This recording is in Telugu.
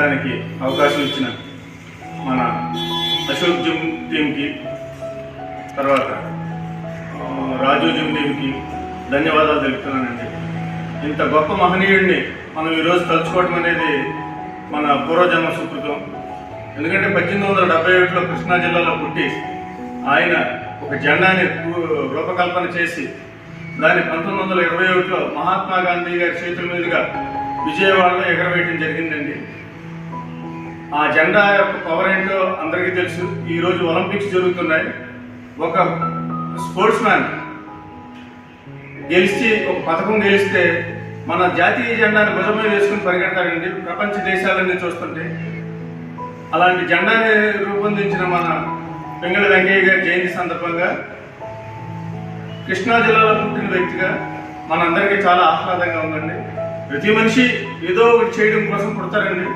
మాట్లాడడానికి అవకాశం ఇచ్చిన మన అశోక్ జిమ్ టీంకి, తర్వాత రాజు జిమ్ టీంకి ధన్యవాదాలు తెలుపుతున్నానండి. ఇంత గొప్ప మహనీయుడిని మనం ఈరోజు తలుచుకోవడం అనేది మన పూర్వజన్మ సుకృతం. ఎందుకంటే 1871లో కృష్ణా జిల్లాలో పుట్టి ఆయన ఒక జెండాని రూపకల్పన చేసి దాన్ని 1921లో మహాత్మా గాంధీ గారి చేతుల మీదుగా విజయవాడలో ఎగరవేయడం జరిగిందండి. ఆ జెండా యొక్క పవర్ ఏంటో అందరికీ తెలుసు. ఈరోజు ఒలింపిక్స్ జరుగుతున్నాయి. ఒక స్పోర్ట్స్ మ్యాన్ గెలిచి ఒక పథకం గెలిస్తే మన జాతీయ జెండాని భుజం మీద వేసుకుని పరిగెడతారండి ప్రపంచ దేశాలన్నీ చూస్తుంటే. అలాంటి జెండాని రూపొందించిన మన పింగళి వెంకయ్య గారి జయంతి సందర్భంగా కృష్ణా జిల్లాలో పుట్టిన వ్యక్తిగా మనందరికీ చాలా ఆహ్లాదంగా ఉందండి. ప్రతి మనిషి ఏదో ఒకటి చేయడం కోసం పుడతారండి.